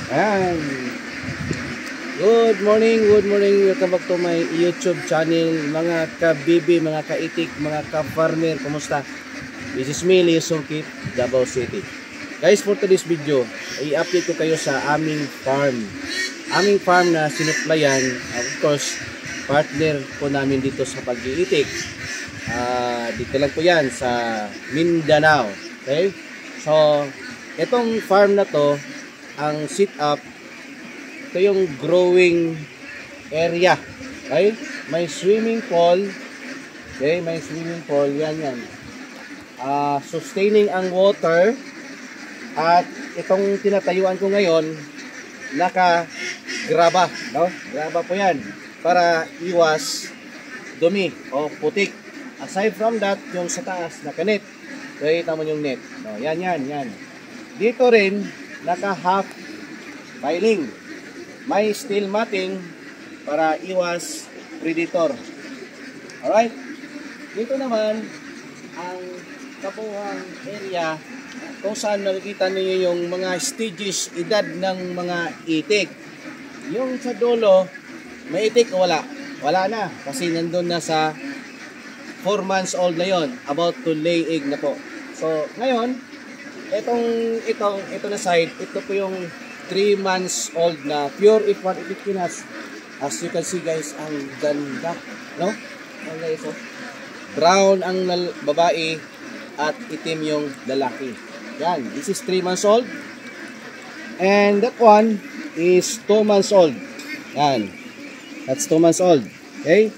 Ayan. Good morning, good morning. Welcome back to my YouTube channel. Mga ka-bibi, mga ka-itik, mga ka-farmer, kumusta? This is me, Leo Songkit, Davao City. Guys, for today's video, i-update ko kayo sa aming farm. Aming farm na sinuplayan, of course, partner po namin dito sa pag-iitik. Dito lang po yan sa Mindanao. Okay? So, itong farm na to, ang sit up, ito yung growing area. Okay? May swimming pool. Okay? May swimming pool. Yan. Sustaining ang water. At itong tinatayuan ko ngayon, naka-graba. No? Graba po yan. Para iwas dumi o putik. Aside from that, yung sa taas, naka-net. Okay? Tama yung net. No? Yan. Dito rin, naka-half piling. May steel matting para iwas predator. Alright? Dito naman, ang kabuuang area kung saan nakikita niyo yung mga stages edad ng mga itik. Yung sa dulo, may itik o wala? Wala na. Kasi nandun na sa 4 months old na yon, about to lay egg na po. So, ngayon, ito na side, ito po yung 3 months old na pure F1 Equippinas. As you can see guys, ang ganda, no? Ang guys, oh. Brown ang babae at itim yung lalaki. Yan, this is 3 months old. And that one is 2 months old. Yan. That's 2 months old. Okay?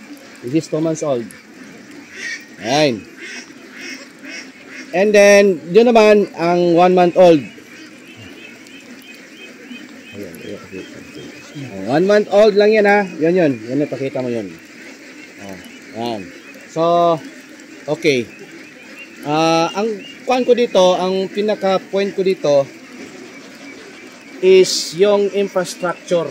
This is 2 months old. Yan. And then, yun naman, ang 1 month old. 1 month old lang yan ha. Yun. Yan, ipakita mo yun. Yan. So, okay. Ang kuan ko dito, ang pinaka-point ko dito is yung infrastructure.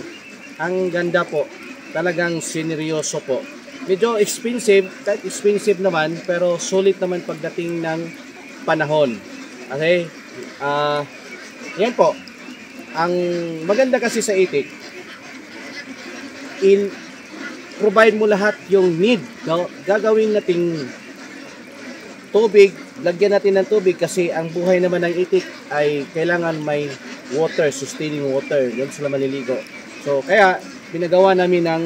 Ang ganda po. Talagang sineryoso po. Medyo expensive, kahit expensive naman, pero sulit naman pagdating ng panahon. Okay? Yan po. Ang maganda kasi sa itik, provide mo lahat yung need. No? Gagawin nating tubig, lagyan natin ng tubig kasi ang buhay naman ng itik ay kailangan may water, sustaining water. Yan sila maliligo. So, kaya, pinagawa namin ng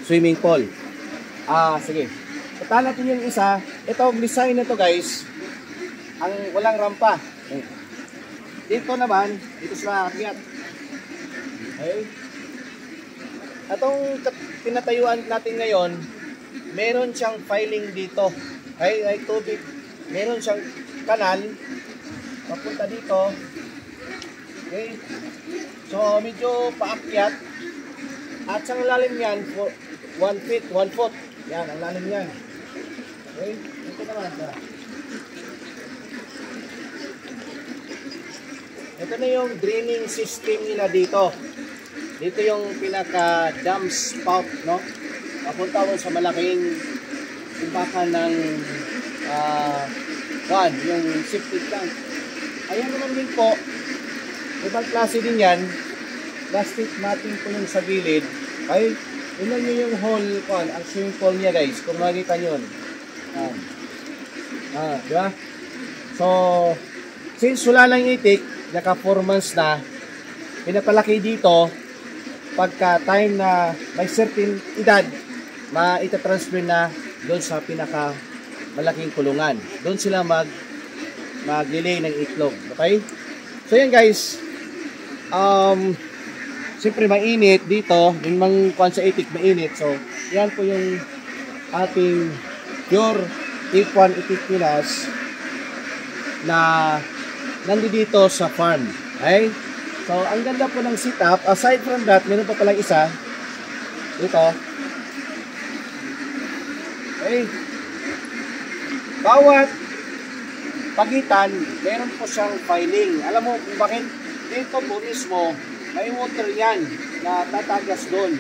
swimming pool. Sige. Puntahan natin yung isa. Ito, design na to guys, ang walang rampa. Dito naman, dito sa akyat. Okay. Atong tinatayuan natin ngayon, meron siyang filing dito. Ay tubig. Meron siyang kanal papunta dito. Okay. So, medyo paakyat. At sa lalim yan, 1 feet, 1 foot. Yan, ang lalim yan. Okay. Dito naman. Ito na yung draining system nila dito. Dito yung pinaka dam spout, no? Papunta mo sa malaking imbakan ng yung septic tank. Ayan naman din po. Ibang klase din yan. Plastic matting po yung sa gilid. Ay, ilan nyo yung hole po, ang swimming pool niya guys. Kung makikita nyo. Diba? So, since wala lang itik, naka 4 months na, pinapalaki dito, pagka time na may certain edad, maitatransfer na doon sa pinaka malaking kulungan. Doon sila maglilay ng itlog. Okay? So yan guys, siyempre mainit dito, yung mga kuwan sa itik mainit. So, yan po yung ating pure F1 Equippinas na nandito sa farm. Okay? So, ang ganda po ng setup. Aside from that, meron pa palang isa. Dito. Okay. Bawat pagitan, meron po siyang filing. Alam mo kung bakit? Dito po mismo, may water yan na tatagas doon.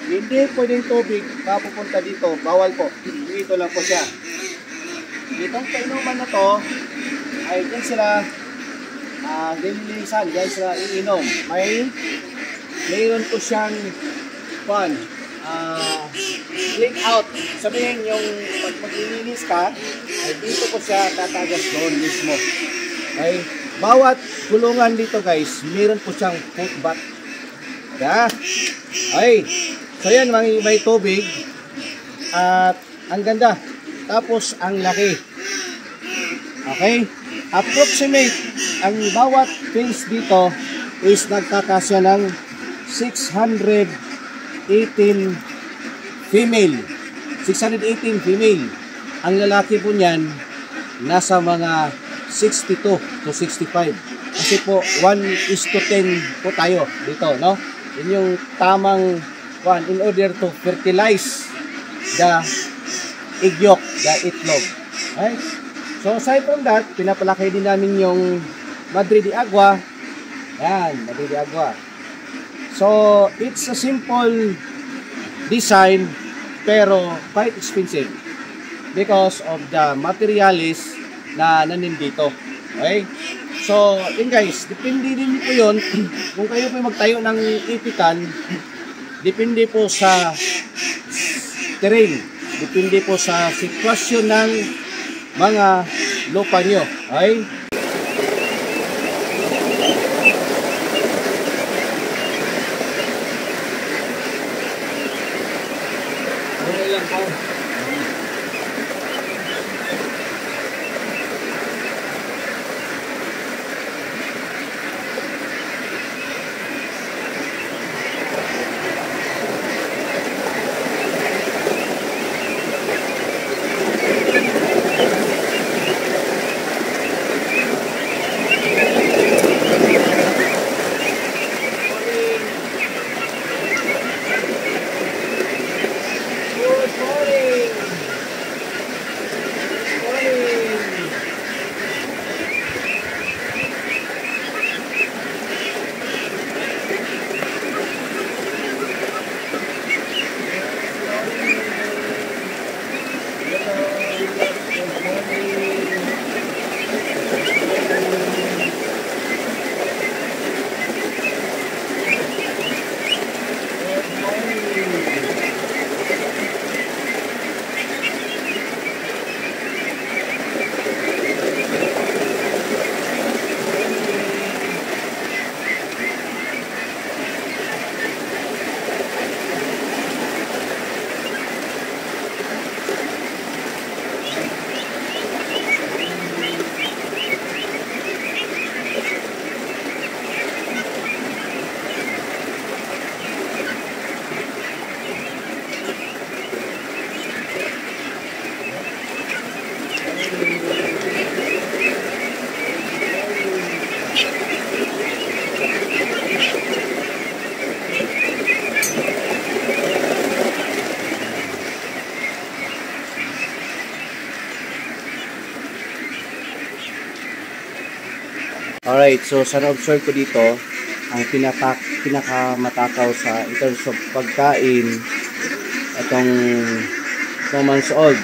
Hindi pwedeng tubig papupunta dito. Bawal po. Dito lang po siya. Itong kainuman na to, ay dyan sila Lilinisan dyan sa iinom. Mayroon po siyang clean out. Sabihin yung pag maglilinis ka, ay dito po siya tatagas doon mismo. Okay? Bawat kulungan dito guys, mayroon po siyang foot bath. Yeah. Okay. So yan, may tubig. At ang ganda. Tapos ang laki. Okay? Approximate, ang bawat fins dito is nagkakasya ng 618 female. 618 female. Ang lalaki po niyan, nasa mga 62 to 65. Kasi po, 1:10 po tayo dito, no? Yun yung tamang one in order to fertilize the egg yolk, the itlog. Okay? So, aside from that, pinapalaki din namin yung Madre de Agua. Yan, Madre de Agua. So, it's a simple design, pero quite expensive because of the materials na nandito. Okay? So, yun guys, depende din po yun. Kung kayo po magtayo ng itikan, depende po sa terrain. Depende po sa sitwasyon ng mga lupa nyo. Okay? Okay lang po. Alright, so sa na-observe ko dito, ang pinakamatakaw sa in terms of pagkain, itong 2 months old.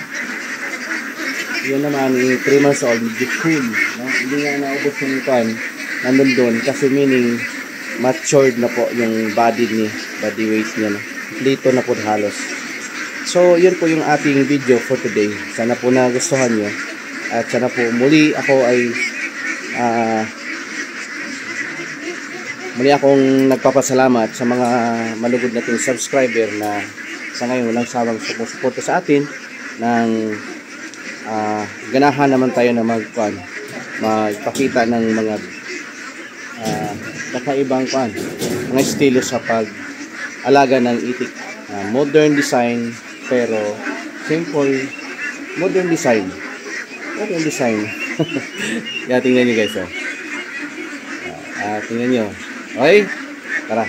Yun naman, yung 3 months old, medyo cool. No? Hindi nga naubos yung pan, nandun doon, kasi meaning matured na po yung body weight niya. No? Lito na po halos. So, yun po yung ating video for today. Sana po nagustuhan nyo. At sana po muli ako ay muli akong nagpapasalamat sa mga malugod nating subscriber na sa ngayon walang sawang sumusuporta sa atin ng ganahan naman tayo na magpakita ng mga kakaibang mga estilo sa pag-alaga ng itik. Modern design pero simple modern design. Kaya tingnan nyo guys. Tingnan nyo. Okay? Tara.